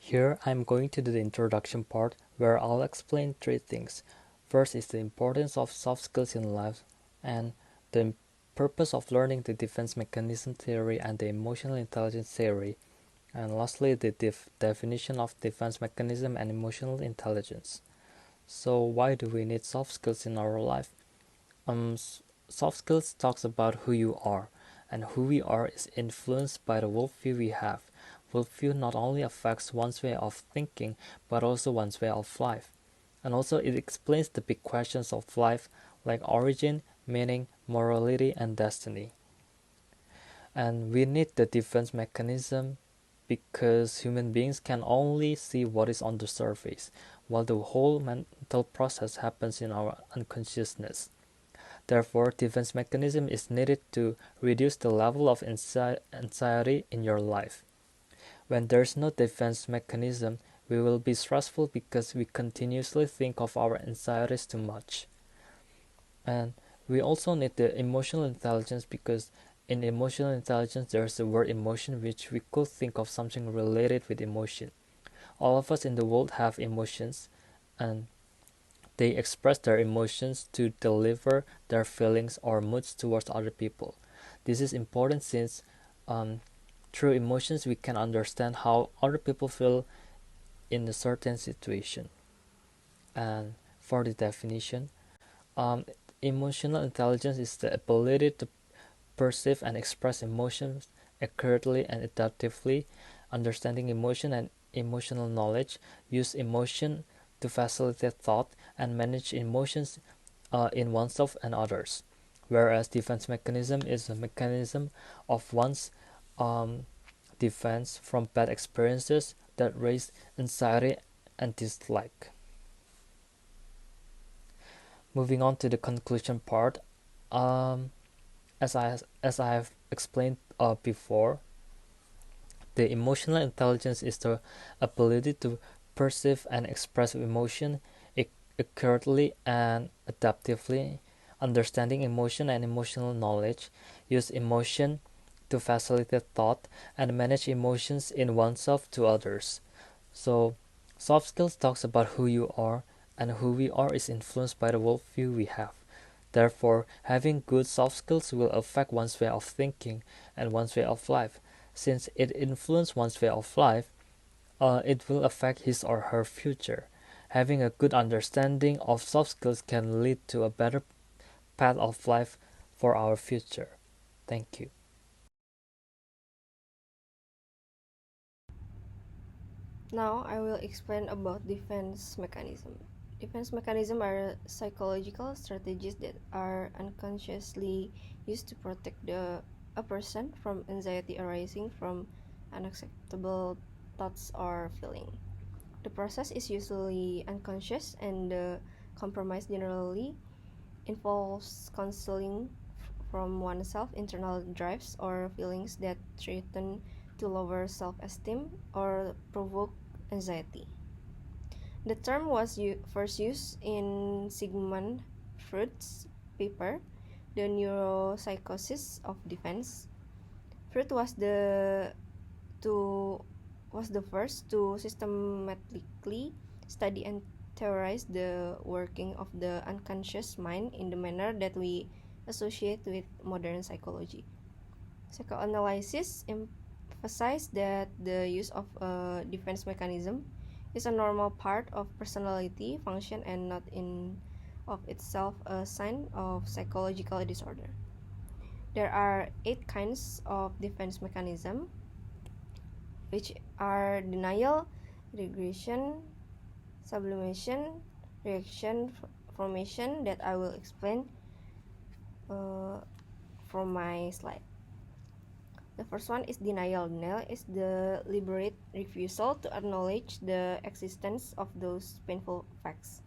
Here I'm going to do the introduction part where I'll explain three things. First is the importance of soft skills in life and the purpose of learning the defense mechanism theory and the emotional intelligence theory. And lastly, the definition of defense mechanism and emotional intelligence. So why do we need soft skills in our life? Soft skills talks about who you are, and who we are is influenced by the worldview we have. Worldview not only affects one's way of thinking, but also one's way of life. And also it explains the big questions of life like origin, meaning, morality, and destiny. And we need the defense mechanism because human beings can only see what is on the surface, while the whole mental process happens in our unconsciousness. Therefore, defense mechanism is needed to reduce the level of anxiety in your life. When there's no defense mechanism, we will be stressful because we continuously think of our anxieties too much. And we also need the emotional intelligence because in emotional intelligence there's the word emotion, which we could think of something related with emotion. All of us in the world have emotions, and they express their emotions to deliver their feelings or moods towards other people. This is important since through emotions we can understand how other people feel in a certain situation. And for the definition, um, emotional intelligence is the ability to perceive and express emotions accurately and adaptively, understanding emotion and emotional knowledge, use emotion to facilitate thought and manage emotions in oneself and others. Whereas defense mechanism is a mechanism of one's um, defense from bad experiences that raise anxiety and dislike. Moving on to the conclusion part, um, as I have explained before, the emotional intelligence is the ability to perceive and express emotion accurately and adaptively, understanding emotion and emotional knowledge, use emotion to facilitate thought, and manage emotions in oneself to others. So, soft skills talks about who you are, and who we are is influenced by the worldview we have. Therefore, having good soft skills will affect one's way of thinking and one's way of life. Since it influences one's way of life, it will affect his or her future. Having a good understanding of soft skills can lead to a better path of life for our future. Thank you. Now I will explain about defense mechanism. Defense mechanisms are psychological strategies that are unconsciously used to protect a person from anxiety arising from unacceptable thoughts or feelings. The process is usually unconscious, and the compromise generally involves concealing from oneself internal drives or feelings that threaten to lower self-esteem or provoke anxiety. The term was first used in Sigmund Freud's paper, The Neuropsychosis of Defense. Freud to was the first to systematically study and theorize the working of the unconscious mind in the manner that we associate with modern psychology. Psychoanalysis emphasizes that the use of a defense mechanism is a normal part of personality function and not in of itself a sign of psychological disorder. There are 8 kinds of defense mechanism, which are denial, regression, sublimation, rejection, formation, that I will explain uh, from my slide. The first one is denial. Denial is the deliberate refusal to acknowledge the existence of those painful facts.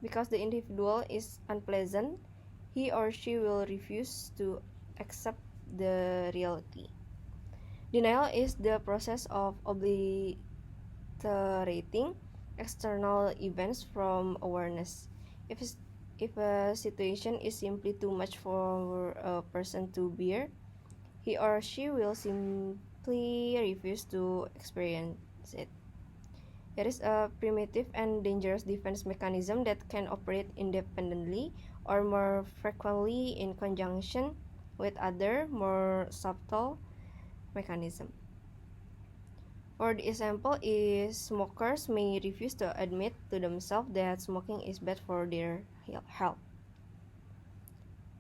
Because the individual is unpleasant, he or she will refuse to accept the reality. Denial is the process of obliterating external events from awareness. If, if a situation is simply too much for a person to bear, he or she will simply refuse to experience it. It is a primitive and dangerous defense mechanism that can operate independently or more frequently in conjunction with other, more subtle mechanisms. For the example is smokers may refuse to admit to themselves that smoking is bad for their health.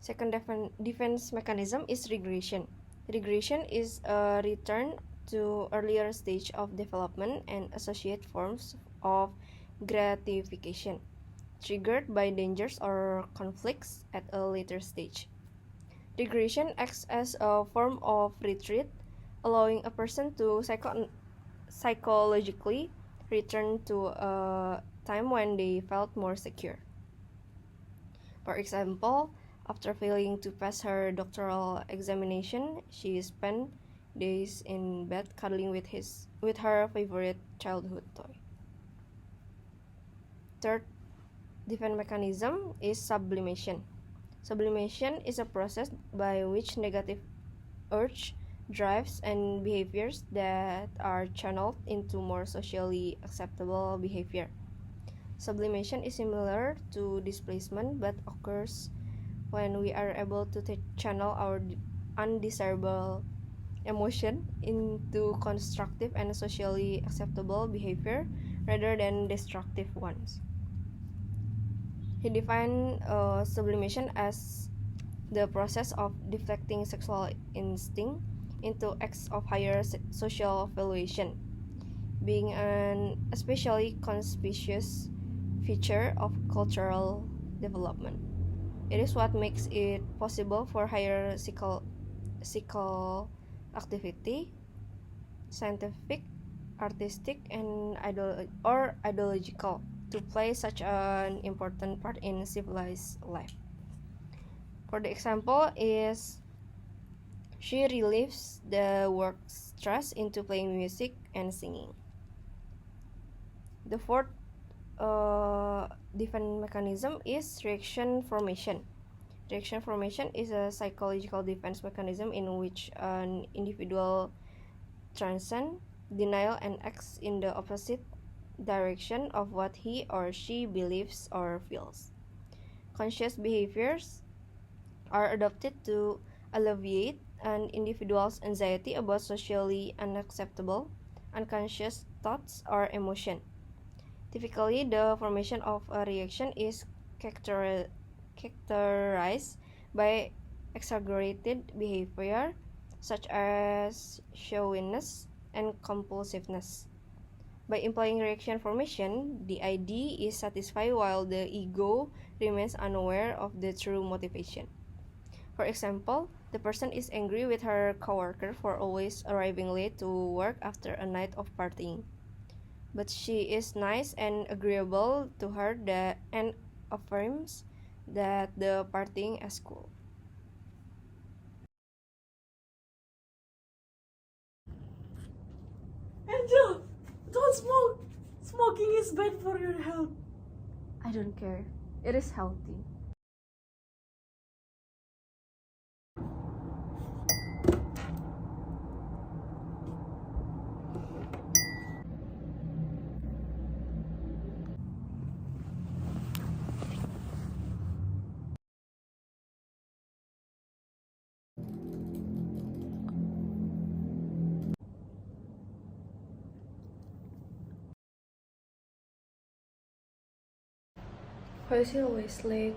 Second defense mechanism is regression. Regression is a return to earlier stage of development and associate forms of gratification, triggered by dangers or conflicts at a later stage. Regression acts as a form of retreat, allowing a person to psychologically return to a time when they felt more secure. For example, after failing to pass her doctoral examination, she spent days in bed cuddling with her favorite childhood toy. Third defense mechanism is sublimation. Sublimation is a process by which negative urge, drives, and behaviors that are channeled into more socially acceptable behavior. Sublimation is similar to displacement but occurs when we are able to channel our undesirable emotion into constructive and socially acceptable behavior rather than destructive ones. He defined sublimation as the process of deflecting sexual instinct into acts of higher social valuation, being an especially conspicuous feature of cultural development. It is what makes it possible for higher psychological activity, scientific, artistic, and ideological, to play such an important part in civilized life. For the example is she relieves the work stress into playing music and singing. The fourth defense mechanism is reaction formation. Reaction formation is a psychological defense mechanism in which an individual transcends denial and acts in the opposite direction of what he or she believes or feels. Conscious behaviors are adopted to alleviate an individual's anxiety about socially unacceptable, unconscious thoughts or emotion. Typically, the formation of a reaction is characterized by exaggerated behavior such as showiness and compulsiveness. By implying reaction formation, the ID is satisfied while the ego remains unaware of the true motivation. For example, the person is angry with her coworker for always arriving late to work after a night of partying. But she is nice and agreeable to her and affirms that the partying is cool. Angel, don't smoke! Smoking is bad for your health. I don't care. It is healthy. Why is he always late?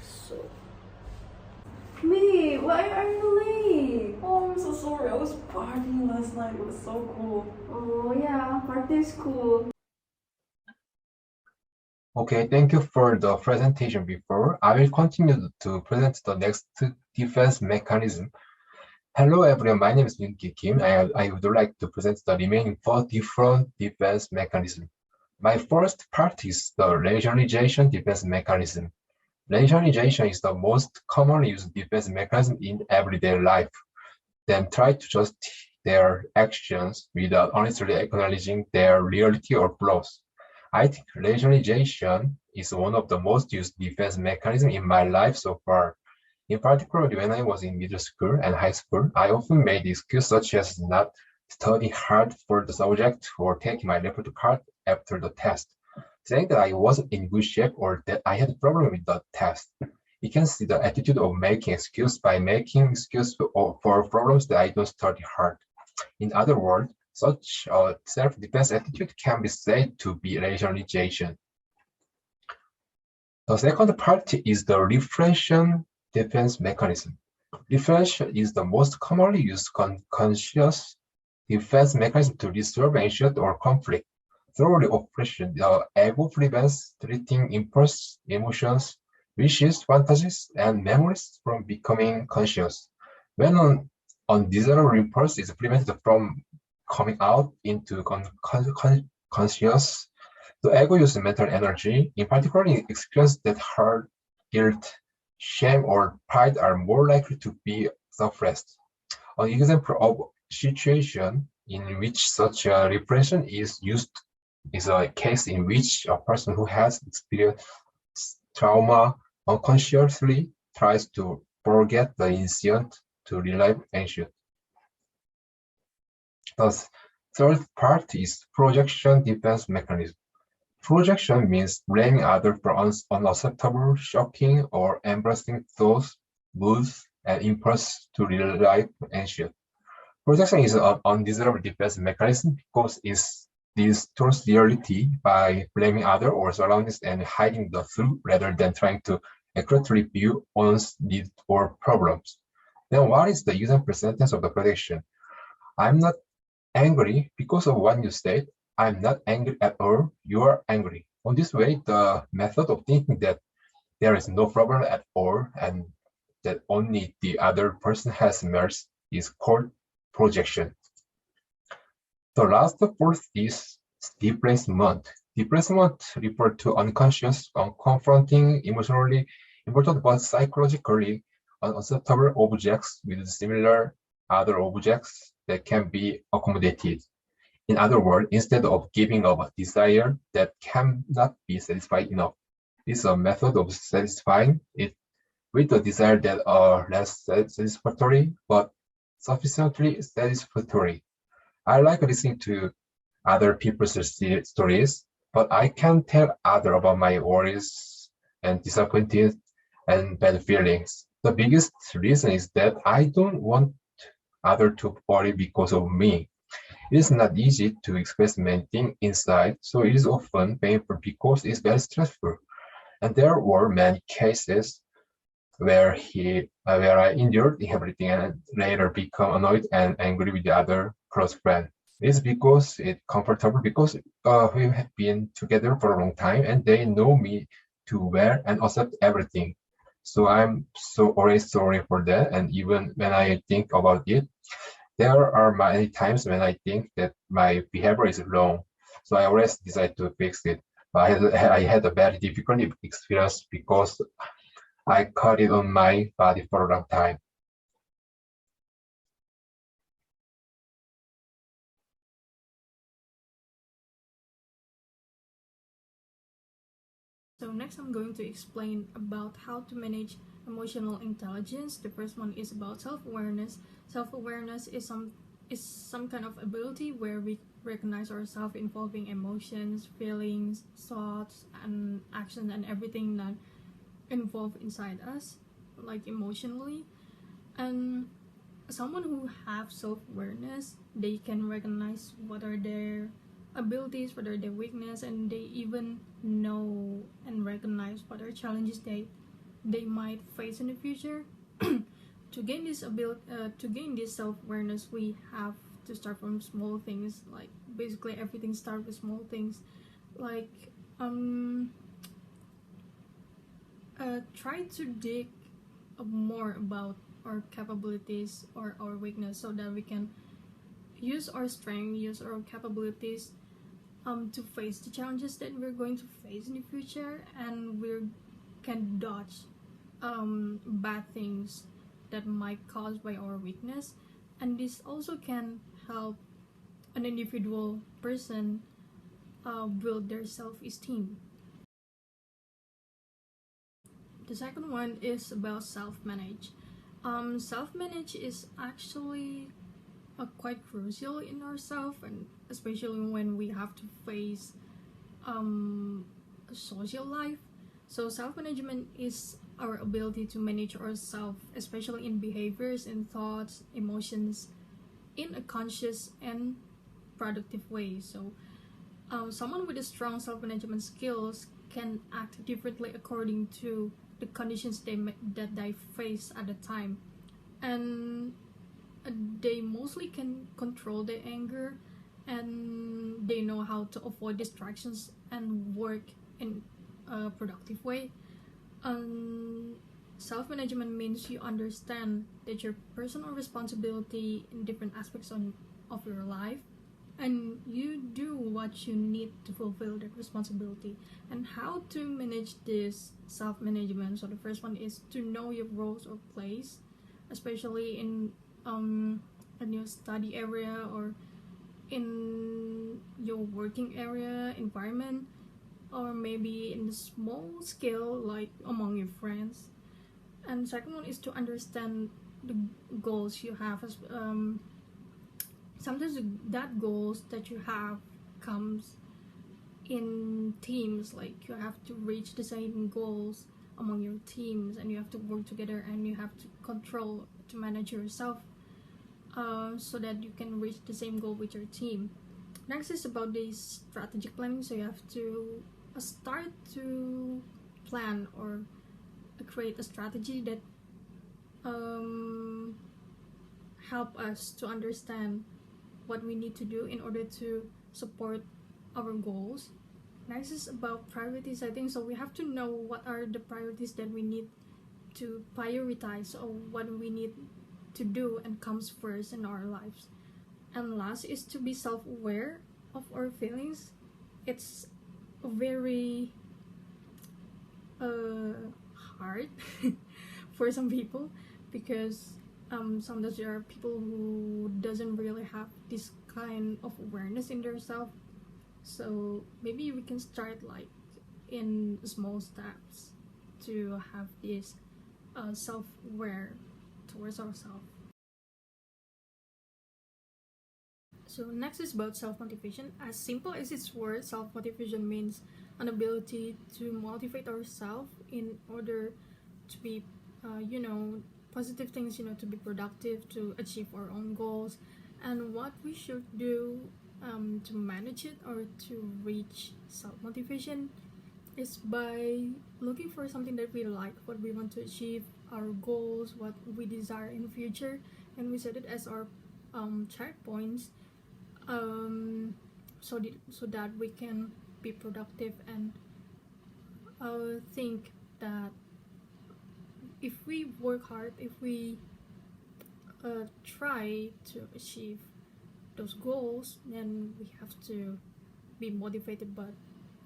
So. Me, why are you late? Oh, I'm so sorry. I was partying last night. It was so cool. Oh yeah, party is cool. Okay, thank you for the presentation before. I will continue to present the next defense mechanism. Hello everyone, my name is Yoon-ki Kim. I would like to present the remaining 4 different defense mechanisms. My first part is the rationalization defense mechanism. Rationalization is the most commonly used defense mechanism in everyday life. Then try to justify their actions without honestly acknowledging their reality or flaws. I think rationalization is one of the most used defense mechanisms in my life so far. In particular, when I was in middle school and high school, I often made excuses such as not studying hard for the subject or taking my report card after the test, saying that I wasn't in good shape or that I had a problem with the test. You can see the attitude of making excuse by making excuse for problems that I don't study hard. In other words, such a self-defense attitude can be said to be rationalization. The second part is the repression defense mechanism. Repression is the most commonly used conscious defense mechanism to resolve anxiety or conflict. Through oppression, the ego prevents treating impulse, emotions, wishes, fantasies, and memories from becoming conscious. When an undesirable impulse is prevented from coming out into conscious, the ego uses mental energy, in particular in experiences that hurt, guilt, shame, or pride are more likely to be suppressed. An example of situation in which such a repression is used is a case in which a person who has experienced trauma unconsciously tries to forget the incident to relieve anxiety. The third part is projection defense mechanism. Projection means blaming others for unacceptable, shocking, or embarrassing thoughts, moods, and impulses to relieve anxiety. Projection is an undesirable defense mechanism because it distorts reality by blaming others or surroundings and hiding the truth rather than trying to accurately view one's needs or problems. Then what is the example sentence of the projection? I'm not angry because of what you said. I'm not angry at all. You are angry. On this way, the method of thinking that there is no problem at all and that only the other person has mercy is called projection. The last fourth is displacement. Displacement refers to unconscious, unconfronting, emotionally important but psychologically unacceptable objects with similar other objects that can be accommodated. In other words, instead of giving up a desire that cannot be satisfied enough, this is a method of satisfying it with a desire that are less satisfactory but sufficiently satisfactory. I like listening to other people's stories, but I can't tell others about my worries and disappointed and bad feelings. The biggest reason is that I don't want others to worry because of me. It is not easy to express many things inside, so it is often painful because it's very stressful. And there were many cases where I endured everything and later become annoyed and angry with the other close friend. It's because it's comfortable because we have been together for a long time and they know me too well and accept everything. So I'm so always sorry for that. And even when I think about it, there are many times when I think that my behavior is wrong. So I always decide to fix it. I had a very difficult experience because I caught it on my body for a long time. So next I'm going to explain about how to manage emotional intelligence. The first one is about self-awareness. Self-awareness is some kind of ability where we recognize ourselves involving emotions, feelings, thoughts, and actions and everything that involve inside us, like emotionally. And someone who have self-awareness, they can recognize what are their abilities, what are their weakness, and they even know and recognize what are challenges they might face in the future. To gain this self-awareness, we have to start from small things. Like basically everything starts with small things, like try to dig more about our capabilities or our weakness so that we can use our strength, use our capabilities to face the challenges that we're going to face in the future, and we can dodge bad things that might caused by our weakness. And this also can help an individual person build their self-esteem. The second one is about self-manage. Self-manage is actually quite crucial in ourselves, and especially when we have to face a social life. So self-management is our ability to manage ourselves, especially in behaviors and thoughts, emotions, in a conscious and productive way. So someone with a strong self-management skills can act differently according to the conditions that they face at the time, and they mostly can control their anger, and they know how to avoid distractions and work in a productive way. um, Self-management means you understand that your personal responsibility in different aspects of your life, and you do what you need to fulfill that responsibility. And how to manage this self-management: so the first one is to know your roles or place, especially in a new study area or in your working area environment, or maybe in a small scale like among your friends. And second one is to understand the goals you have. Sometimes that goals that you have comes in teams, like you have to reach the same goals among your teams, and you have to work together, and you have to control to manage yourself, so that you can reach the same goal with your team. Next is about the strategic planning. So you have to start to plan or create a strategy that help us to understand what we need to do in order to support our goals. Next is about priorities, I think. So we have to know what are the priorities that we need to prioritize, or what we need to do and comes first in our lives. And last is to be self-aware of our feelings. It's very hard for some people, because sometimes there are people who doesn't really have this kind of awareness in themselves. So maybe we can start like in small steps to have this self-aware towards ourselves. So next is about self-motivation. As simple as its word, self-motivation means an ability to motivate ourselves in order to be, positive things, to be productive, to achieve our own goals. And what we should do to manage it or to reach self-motivation is by looking for something that we like, what we want to achieve, our goals, what we desire in the future, and we set it as our checkpoints, so that we can be productive and think that if we work hard, if we try to achieve those goals, then we have to be motivated by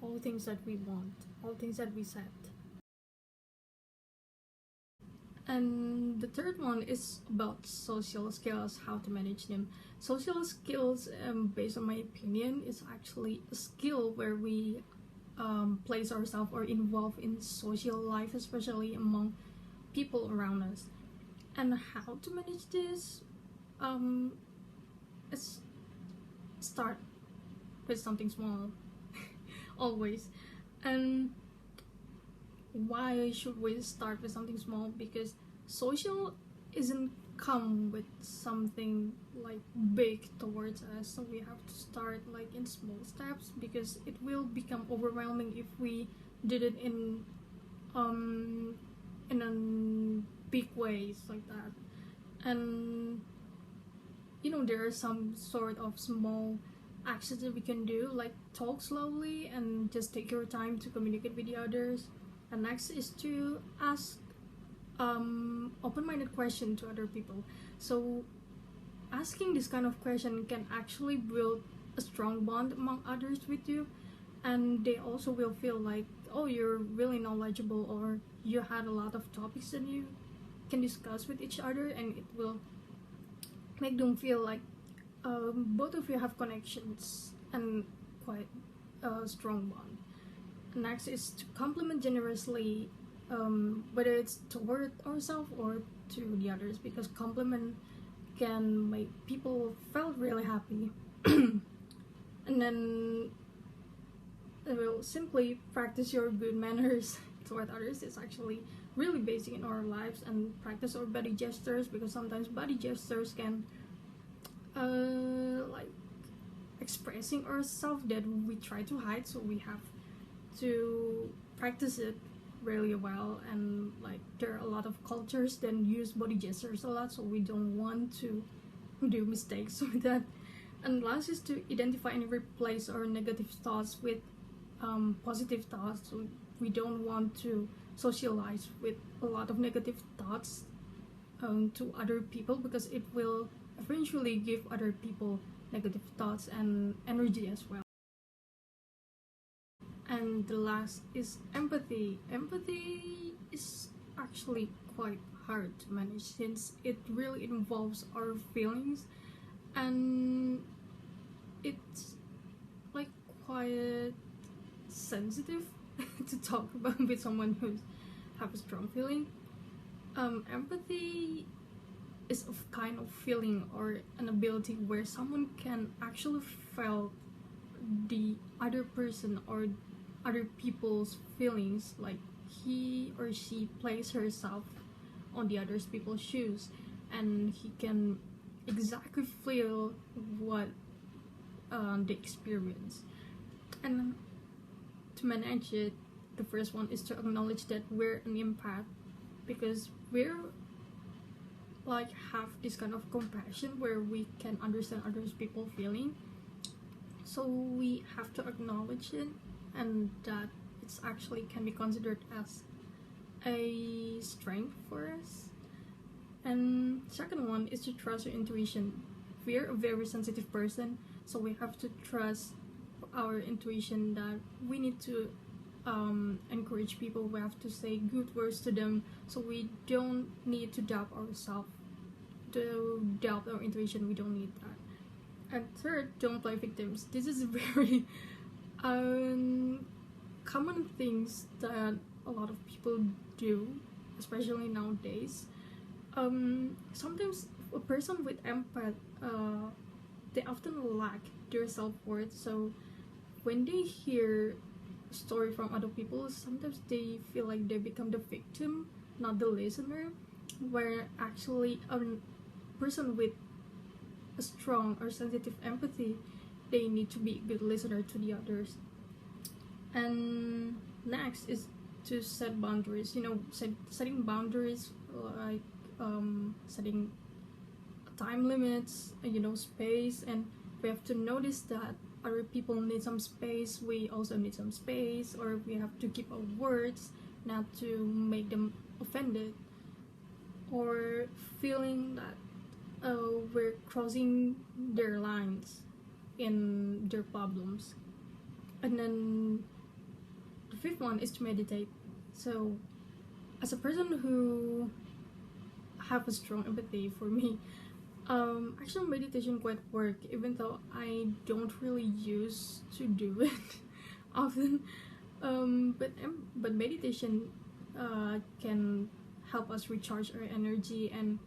all things that we want, all things that we set. And the third one is about social skills, how to manage them. Social skills, based on my opinion, is actually a skill where we place ourselves or involve in social life, especially among people around us. And how to manage this? Is start with something small, always. And why should we start with something small? Because social isn't come with something like big towards us, so we have to start like in small steps, because it will become overwhelming if we did it in a big ways like that. And there are some sort of small actions that we can do, like talk slowly and just take your time to communicate with the others. And next is to ask open-minded question to other people. So asking this kind of question can actually build a strong bond among others with you, and they also will feel like, oh, you're really knowledgeable, or you had a lot of topics that you can discuss with each other, and it will make them feel like both of you have connections and quite a strong bond. Next is to compliment generously, whether it's toward ourselves or to the others, because compliment can make people feel really happy. And then will simply practice your good manners toward others. It's actually really basic in our lives, and practice our body gestures, because sometimes body gestures can like expressing ourselves that we try to hide, so we have to practice it really well. And like there are a lot of cultures that use body gestures a lot, so we don't want to do mistakes with that. And last is to identify and replace our negative thoughts with positive thoughts. So we don't want to socialize with a lot of negative thoughts to other people, because it will eventually give other people negative thoughts and energy as well. And the last is empathy. Empathy is actually quite hard to manage, since it really involves our feelings, and it's like quite sensitive to talk about with someone who have a strong feeling. Empathy is a kind of feeling or an ability where someone can actually feel the other person or other people's feelings, like he or she places herself on the other people's shoes, and he can exactly feel what they experience. And to manage it, the first one is to acknowledge that we're an empath, because we're like have this kind of compassion where we can understand others people feeling. So we have to acknowledge it, and that it's actually can be considered as a strength for us. And second one is to trust your intuition. We're a very sensitive person, so we have to trust our intuition that we need to encourage people. We have to say good words to them, so we don't need to doubt ourselves, to doubt our intuition. We don't need that. And third, don't play victims. This is very common things that a lot of people do, especially nowadays. Sometimes a person with empath, they often lack their self-worth, so when they hear a story from other people, sometimes they feel like they become the victim, not the listener, where actually a person with a strong or sensitive empathy, they need to be a good listener to the others. And next is to set boundaries. Setting boundaries, like setting time limits, space, and we have to notice that other people need some space, we also need some space, or we have to keep our words not to make them offended, or feeling that we're crossing their lines in their problems. And then the fifth one is to meditate. So as a person who have a strong empathy, for me, actually meditation quite work, even though I don't really use to do it often. But meditation can help us recharge our energy, and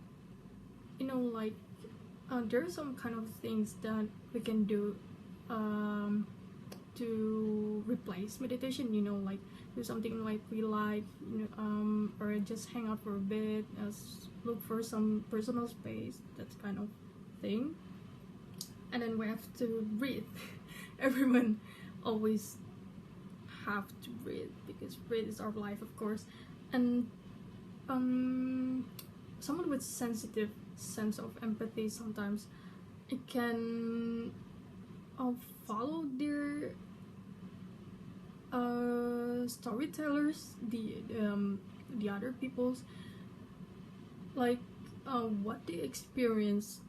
there are some kind of things that we can do to replace meditation, like do something like we like, or just hang out for a bit, look for some personal space, that kind of thing. And then we have to breathe. Everyone always have to breathe, because breathe is our life, of course. And someone with sensitive sense of empathy, sometimes it can follow their storytellers, the other people's, like what they experience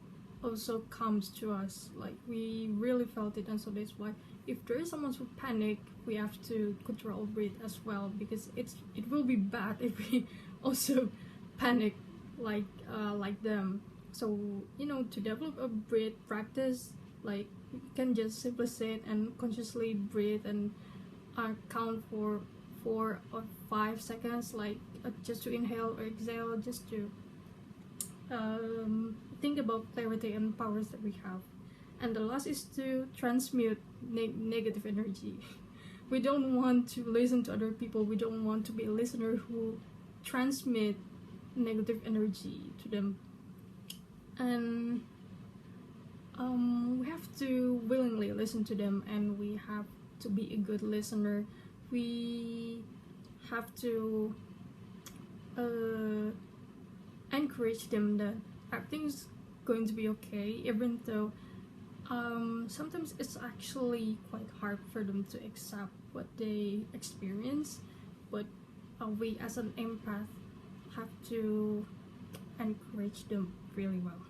also comes to us, like we really felt it. And so that's why if there is someone who panic, we have to control breathe as well, because it will be bad if we also panic like them. So to develop a breath practice, like you can just simply sit and consciously breathe and count for 4 or 5 seconds, like just to inhale or exhale, just to think about clarity and powers that we have. And the last is to transmute negative energy. We don't want to listen to other people. We don't want to be a listener who transmit negative energy to them. And we have to willingly listen to them, and we have to be a good listener. We have to encourage them that everything's going to be okay, even though sometimes it's actually quite hard for them to accept what they experience. But we as an empath have to encourage them really well.